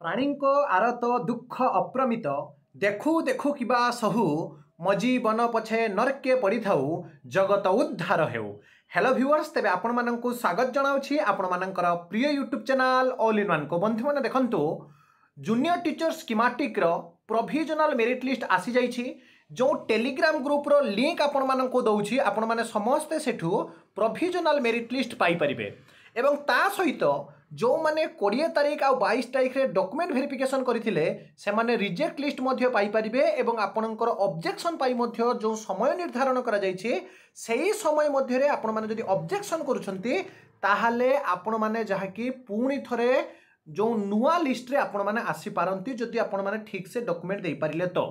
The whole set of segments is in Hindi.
प्राणी आरत दुख अप्रमित देखु देखु किबा सहु मजी बन पछे नरके पड़ी थाउ जगत उद्धार हेउ। हेलो व्यूअर्स, तेबे आपण माननकु स्वागत जनाउछि आपण माननकर प्रिय YouTube channel all in one को। बंधु माने देखंतु जूनियर टीचर स्कीमेटिक रो प्रोविजनल मेरिट लिस्ट आसी जाइछि। जो टेलीग्राम ग्रुप रो लिंक आपण माननकु दउछि, आपण माने समस्त सेठु प्रोविजनल मेरिट लिस्ट पाई परिबे। एवं ता सहित जो माने 20 तारीख आ 22 तारीख रे डॉक्यूमेंट वेरिफिकेशन करथिले से माने रिजेक्ट लिस्ट मध्ये पाई परिबे। एवं आपनकर ऑब्जेक्शन पाई मध्ये जो समय निर्धारण करा जाइछि सेही समय मध्ये रे आपण माने जदि ऑब्जेक्शन करूछंती ताहाले आपण माने जहा कि पुणी थरे जो नुआ लिस्ट रे आपण माने आसी पारंती जदि आपण माने ठीक से डॉक्यूमेंट दे पारिले तो।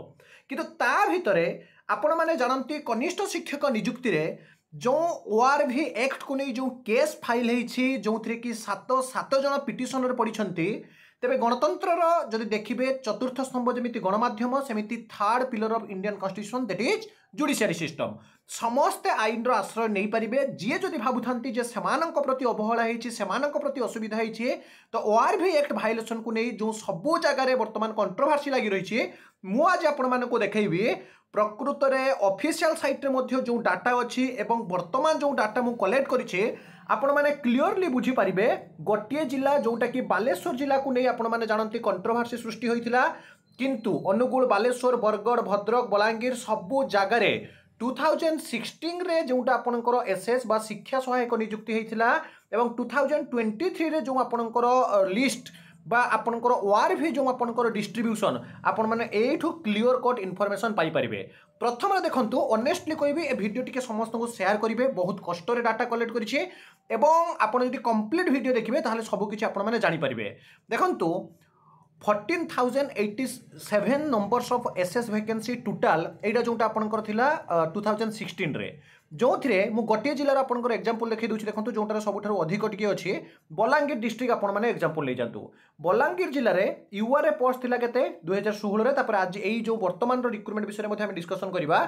किंतु ता भितरे आपण माने जानंती कनिष्ठ शिक्षक नियुक्ति रे जो ओआरवी एक्ट को नहीं जो केस फाइल होती जो थे कि सात जन पिटिशनर पड़ी तेरे गणतंत्र जदि देखिए चतुर्थ स्तंभ जमी गणमाध्यम सेमिति third pillar of Indian constitution that is judiciary system समस्ते आईन आश्रय नहीं पारे। जी जदि भावुंट जे सेमानक प्रति अवहेला होती सेमानक प्रति असुविधा होती तो ओआरवी एक्ट भाइलेसन को नहीं जो सबू जगार बर्तमान कंट्रोवर्सी लगी रही मु आज आपण मानक देखी प्रकृत रे ऑफिशियल साइट रे मध्य जो डाटा अच्छी एवं वर्तमान जो डाटा मु कलेक्ट करिछि आपण माने क्लियरली बुझी पारिबे। गोटे जिला जोटा कि बालेश्वर जिला को नहीं आपण माने जानती कंट्रोवर्सी सृष्टि होइथिला, किंतु अनुगुल बालेश्वर बरगढ़ भद्रक बलांगीर सबू जगार 2016 रे जोटा आपणकर एसएस बा शिक्षा सहायक नियुक्ति होइथिला एवं 2023 रे जो आपणकर लिस्ट बा आपणकर ओआरवी जो आपणकर डिस्ट्रीब्यूशन आपण माने एठू क्लियर कट इनफॉरमेशन पाई परिबे। प्रथम देखंतु ऑनेस्टली कहबी ए वीडियो टिके समस्त को शेयर करिवे, बहुत कष्ट रे डाटा कलेक्ट करिछि एवं आपण जदि कंप्लीट वीडियो देखिबे ताहाले सब किछि आपण माने जानि परिबे। देखंतु 14,087 numbers of SS vacancy total एटा जोटा आपणकर थिला 2016 रे जो थे मु गोटे जिलार आपंकर एग्जांपल देखी दूसरी देखो जोटार सबुठ अधिक टी अच्छी बलांगीर डिस्ट्रिक्ट आपण मैंने एग्जांपल ले जातु। बलांगीर जिले में यूआरए पोस्ट थिला केते 2016 आज यही जो वर्तमान रिक्रुटमेंट विषय में डिस्कसन करवा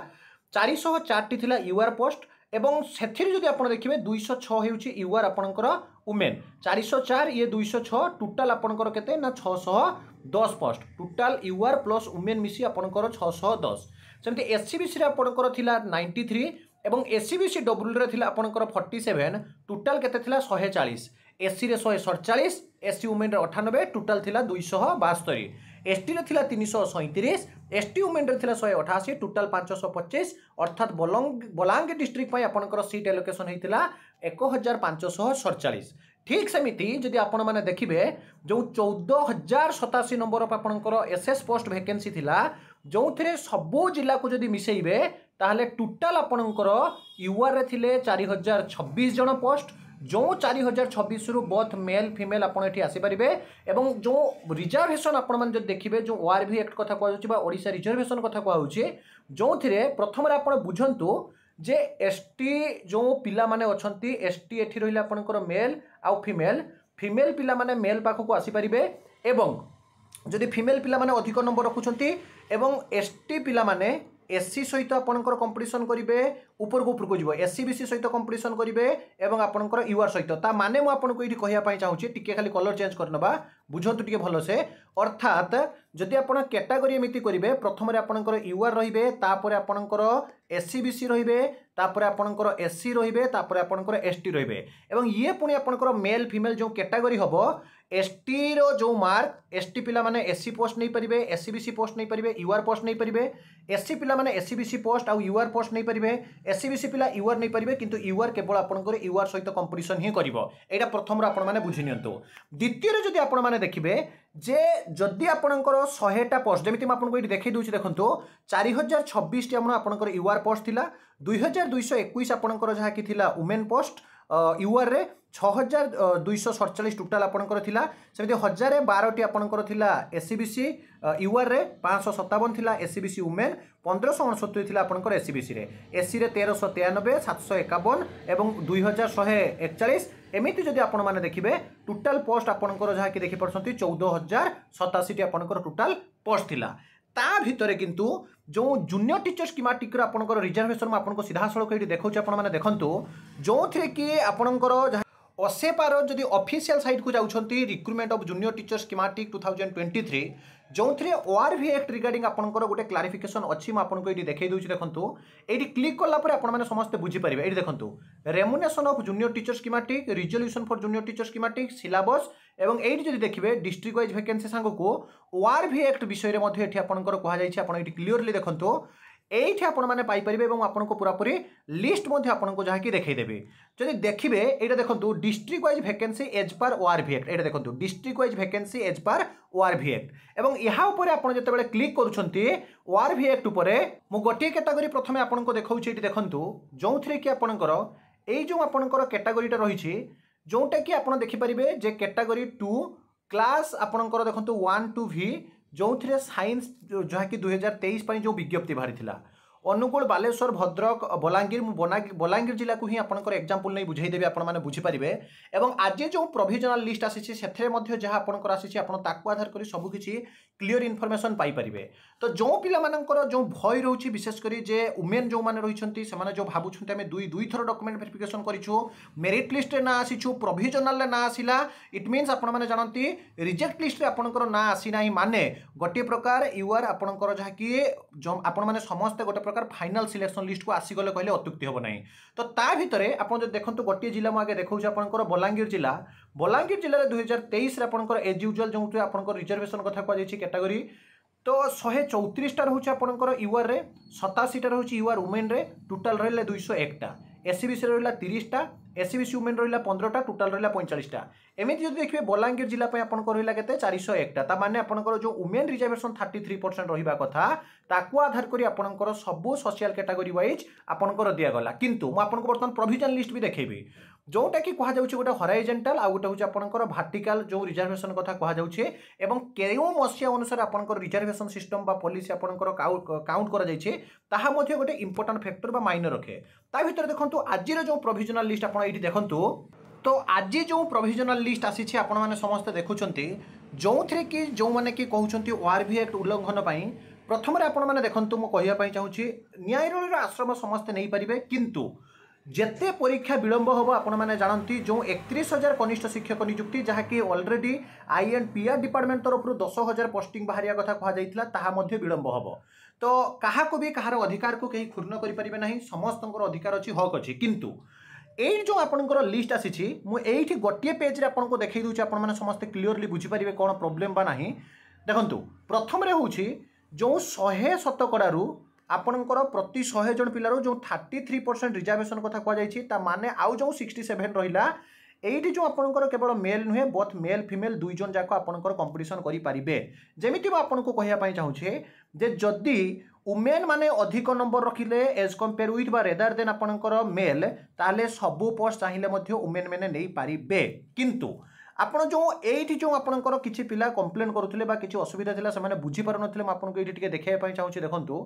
404 थिला यूआर पोस्ट एवं से जदि आप देखिए 206 होउछि यूआर आपणकर वुमेन 404 ये 206 टोटाल आपणकर केते ना 610 post total UR plus women मिसी आपणकर 610। सेमति एससीबीसी रे आपणकर थिला 93 एवं एससीबीसी डब्ल्यू रे थिला आपणकर 47 टोटाल केते थिला 140 एससी रे 147 एससी वुमेन रे 98 टोटाल थिला 272 एसटी रे थिला 337 एसटी वुमेन रे थिला 188 टोटाल 525 अर्थात बलांगीर डिस्ट्रिक्ट पई आपणकर सीट एलोकेशन हेतिला 1547। ठीक सेमिति जदि आपण माने देखिबे जो 14,087 नंबर ऑफ आपणकर एसएस पोस्ट वैकेंसी थिला जो थे सबो जिला को जदि मिसेइबे ताहले टोटाल आपणकर यूआर रे थिले 4,026 जन पोस्ट जो 4,026 रु बोथ मेल फीमेल आपण एठी आसी परिबे। एवं जो रिजर्वेशन आपण मान जदि देखिबे जो ओआरवी एक्ट कथा कहउछि बा ओडिसा रिजर्वेशन कथा कहउछि जो थिरे प्रथम रे आपण बुझंतु जे एसटी जो पिला माने अछंती एसटी एठी रहिला आपणकर मेल आउ फीमेल फीमेल पिला माने मेल पाखको आसी परिबे एवं जदि फीमेल पिला माने अधिक नंबर रखुछंती एवं एसटी पिला माने एससी सहित आपणकर कंपटीशन करिवे ऊपर को ऊपर को जीवो एससीबीसी सहित कंपटीशन करिवे एवं आपणकर यूआर सहित ता माने मु आपनको एठी कहिया पई चाहूची टिके खाली कलर चेंज करनबा बुझंतु टिके भलो से। अर्थात जदि आपण कैटेगरी एमिति करिवे प्रथम रे आपणकर यूआर रहिबे तापर आपणकर एससीबीसी रहिबे तापर आपणकर एससी रहिबे तापर आपणकर एसटी रहिबे एवं ये पुणी आपणकर मेल फीमेल जो कैटेगरी हबो एसटी रो जो मार्क एसटी पिला माने एससी पोस्ट नहीं परिबे एससीबीसी पोस्ट नहीं परिबे यूआर पोस्ट नहीं परिबे एससी पिला माने एससीबीसी पोस्ट आउ यूआर पोस्ट नहीं परिबे एससीबीसी पिला यूआर नहीं परिबे किंतु यूआर केवल आपणकर यूआर सहित कंपटीशन ही करिवो। एटा प्रथम रो आपण माने बुझि नियंतु। द्वितीय रे जदि आपण माने देखिबे जे जदि आपणकर 100टा पोस्ट जेमिति म आपनको एठी देखै दूछि देखंतु 4,026 टी आपणकर यूआर पोस्ट थिला 2,221 आपणकर जहा कि थिला वुमेन पोस्ट यूआर रे 6,247 टोटाल आपणकर थिला सेमिति 1,012 टी आपणकर थिला एससीबीसी यूआर रे 557 थिला एससीबीसी वुमेन 1569 थिला आपणकर एससीबीसी रे एससी रे 1,393 751 एवं 2,141 एमिति जदि आपण माने देखिबे टोटाल पोस्ट आपणकर जहा कि देखि परसंती 14,087 टी आपणकर टोटाल पोस्ट थिला। ता भितरे किंतु जो जूनियर टीचर स्कीमेटिक आपणकर रिजर्वेशन आपनको सीधा सड़क ये देखा आपण मैंने देखंतु जो थे कि आपणकर असेपार जदि ऑफिशियल साइट को जाउछंती recruitment of junior teacher schematic 2023 जो थे ओआरवी एक्ट रिगार्डिंग आपंकर गोटे क्लारिफिकेशन अच्छी मुझे ये देखई दूसरी देखो ये क्लिक कलापर आपने समस्ते बुझीपारे ये देखो remuneration of junior teacher schematic resolution for junior teacher schematic syllabus एवं ये जब देखिए डिस्ट्रिक्ट वाइज वैकेंसी सांग को ओआरवी एक्ट विषय में आपंकर कहुई क्लीयरली देखो ये आपने आपको पूरापूरी लिस्ट आपको जहाँकि देखईदेवी जदि देखिए ये देखो district wise vacancy as per ओआरवी act ये देखो district wise vacancy as per ओआरवी act एवं यहाँ आप जो क्लिक करुँच ओआरवी एक्ट मु गोटे कैटेगरी प्रथम आपको देखा ये देखो जो थे कि आपंकर ये जो आपंकर कैटेगरीटा रही जोटा कि आप देखिपारे जे कैटेगरी 2 क्लास आपंकर देखो 1 to V जो थे साइंस जहाँकि 2023 जो विज्ञप्ति बाहरी अनुगुल बालेश्वर भद्रक बलांगीर बलांगीर जिला को ही आपंकर एग्जांपल नहीं बुझाईदेवी आपने बुझीपारे और आज जो प्रोविजनल लिस्ट आसी जहाँ आपंकर आसी आधार कर सबकि क्लीयर इनफॉरमेशन पाइपर तो जो पिला जो भय रोचे विशेषकर जे वुमेन जो मैंने रही जो भावुं आम दुई थर डॉक्यूमेंट वेरिफिकेशन करूँ मेरिट लिस्ट रे ना आसीचु प्रोविजनल ना आसला इट मीन्स आपने जानती रिजेक्ट लिस्ट रे आपंकर ना आसीना माने गोटे प्रकार यू आर आपंकर जहाँकि आपने समस्ते गोटे प्रकार फाइनल सिलेक्शन लिस्ट को आसीगले कहले अत्युक्ति हम ना तो ता भितर आप देखो गोटे जिला मुझे देखा आपंकर बलांगीर जिला 2023 आपंकर एज यूजुआल जो आपंकर रिजर्वेशन कथा कहुई कैटेगरी तो 134टा रोचे आपंकर यूआर रे 87टा रोचे यूआर वुमेन रे टोटाल रहा 201टा एससीबीसी रहा 30टा एससीबीसी वुमेन रहा 15टा टोटाल रहा 45टा एमती जो देखिए बलांगीर जिला आपंकर रहा के 401टा माने आपंकर जो वुमेन रिजर्वेशन 33% रहा कथा ताकू आधार करी आपंकर सबू सोशल कैटेगरी वाइज आपंकर दिगला किंतु मुझे आपको बर्तमान प्रोविजन लिस्ट भी देखेबी जोटा कि कहुच्छे गोटे हराइजेंटाल आ गोटे हूँ आपंकर भार्टिकाल जो रिजर्वेशन कथा कहुच्छे एवं केउ मसीहा अनुसार आपंकर रिजर्वेशन सिस्टम बा पॉलिसी आपंकर काउंट करा गोटे इंपोर्टाट फैक्टर बा माइनर रखे ता भीतर देखो आज जो प्रोविजनल लिस्ट आप देखु तो आज जो प्रोविजनल लिस्ट आसी आपने समस्ते देखुं जो थे कि जो मैंने कि कहते ओआरवी एक्ट उल्लंघन प्रथम आपने देखो मुझे कहवाई चाहूँगी न्यायालय आश्रम समस्ते नहीं पारे किंतु जेते परीक्षा विलंब हम आपने जानती जो 31,000 कनिष्ठ शिक्षक नियुक्ति जहाँकि already I and PR department तरफ 10,000 पोस्टिंग बाहर कथा कहुई विलंब हम तो क्या भी कहार अधिकार को कहीं क्षुण्ण करें ना समस्त अधिकार अच्छी हक अच्छी किंतु ये जो आपंकर लिस्ट आसी मुझे गोटे पेज रे आपको देखई दूसरी आपने समस्ते क्लीयरली बुझीपारे कौन प्रोब्लेम बा ना देखु प्रथम हूँ जो 100 शतकड़ू आपणकर प्रति 100 जन पिलारू जो 33% रिजर्वेशन कथा कहुई माने आउ जो 67 रहा ये जो आपंकर केवल मेल नुहे बोथ मेल फीमेल दुई जन जाक आपंकर कंपटीशन करें जमीती आपको कहवाई चाहूँचे जे जदि वुमेन माने अधिक नंबर रखिले एज कंपेयर विथ बा रेदर देन आपंकर मेल ताले सबू पोस्ट चाहिए वुमेन मैंने नहीं पारे किंतु आपण जो ये जो आपंकर किसी पिला कंप्लेन करुले किसी असुविधा था से बुझीपार ना आपको ये देखा चाहूँगी देखो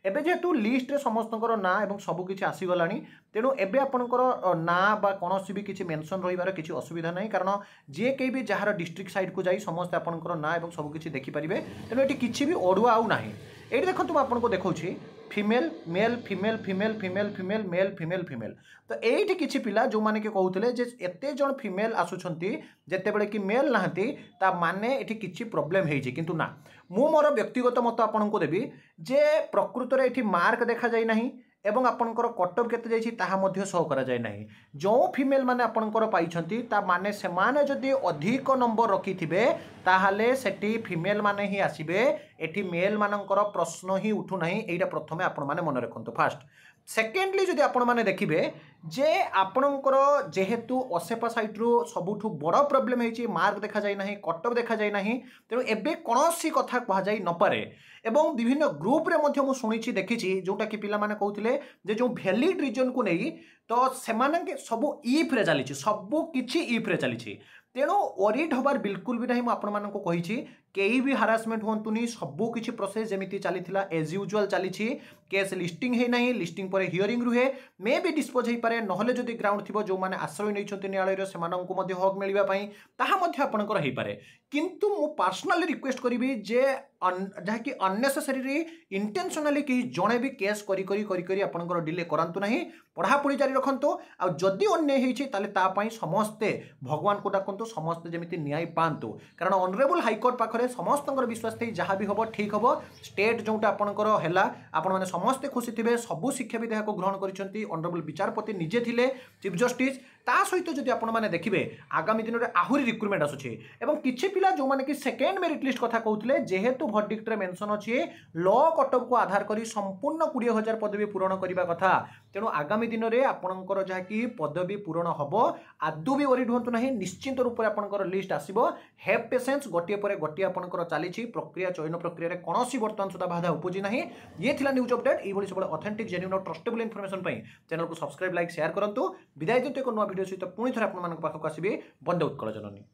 एबे जेहेतु लिस्ट रे समस्त ना और सबकि आसीगला तेणु एबे आपंकर ना बा कौन भी किसी मेंशन रही किसी असुविधा नहीं कारण जी कहीं भी जार डिस्ट्रिक्ट साइड को जाई समस्त आपंकर ना और सबकि देखिपारे तेणु ये किसी भी अड़ुआ आउ ना ये देखो तुम आपको देखा female male female female female female male female female तो ये किसी पिला जो मैंने कि कहते एत जन फीमेल आसुंच जिते बड़े कि मेल ना माने ये किसी प्रोब्लेम हो किंतु ना मु मोर व्यक्तिगत मत आपको देवी जे प्रकृत में ये मार्क देखा जाए ना एवं आपंकर कटअप केते जाइछि ताहा मध्य शो करा जाए नहीं जो फीमेल माने आपंकर पाइछंती ता माने से माने जदि अधिक नंबर रखिथिबे ताहाले सेठी फीमेल माने ही आसीबे एठी मेल मानकर प्रश्न ही उठु नहीं एटा प्रथमे आपण माने मन रखंतु फास्ट सेकेंडली जदि आपण माने देखिबे जे आपणकर जेहेतु असेपा साइट्रु सबुठु बड़ प्रोब्लेम होइछि मार्क देखा जाए नहीं कटअप देखा जाए नहीं तेणु एबे कौनसी कथा कह जाई न पारे एवं विभिन्न ग्रुप रे मध्य मु सुनिछि देखिछि जोटा कि पिला माने कहउथिले जे जो वैलिड रीजन को नहीं तो सेमानके सबु इफ रे चलीछि सबु किछि इफ रे चलीछि तेणु वरीड हबार बिल्कुल भी नहीं मुझे कही कई भी हारासमेंट हुंतुनी सबू किछि प्रोसेस जेमिति चलीथिला एज यूजुअल चली केस लिस्टिंग है नहीं लिस्टिंग पर हियरिंग रुहे मे भी डिस्पोज हो पारे नहले जदि ग्राउंड थी जो मैंने आश्रय नहीं न्यायालय से हक मिलवाई आपणकर हो पारे किंतु मु पर्सनाली रिक्वेस्ट करी जे जहाँकि अननेसेसरी इंटेंशनली कहीं जड़े भी केस करी आपणकर डिले करातु ना पढ़ापढ़ी जारी रखु आदि अन्याय होती समस्ते भगवान को डाकतु समस्ते जमी न्याय पातु कारण ऑनरेबल हाईकोर्ट पाखे समस्त विश्वास थी जहाँ भी हम ठीक हम स्टेट जोटा आपणकर है आपण मैंने समस्ते खुशी थे सबू शिक्षाविद यहाँ ग्रहण कर ऑनरेबल विचारपति निजे थिले चीफ जस्टिस ता सहित जदि आपण मैंने देखिए आगामी दिन में आहरी रिक्रुटमेंट आसूचे किसी पिला जो मैंने कि सेकेंड मेरिट लिस्ट कथा कहते जेहेतु भर्डिक्ट मेंशन अच्छे लॉ कटअप को आधार कर संपूर्ण 20,000 पदवी पूरण करने कथा तेणु आगामी दिन में आपणकर जहाँकि पदवी पूरण हम आदौ भी वरीड हूँ ना निश्चित रूप से आपंकर लिस्ट आसो हैव पेसेंस गोटे पर गोटे आपंकर चली प्रक्रिया चयन प्रक्रिया कौन बर्तमान सुधा बाधा उपजी ना ये थिला न्यूज अपडेट ये सब ऑथेंटिक जेन्युइन और ट्रस्टेबल इनफॉरमेशन चैनल को सब्सक्राइब लाइक शेयर करूँ विदाय दिंतु एक नुआ वीडियो सहित पुणी थे आप पाखक आसबि बंदे उत्कल जननी।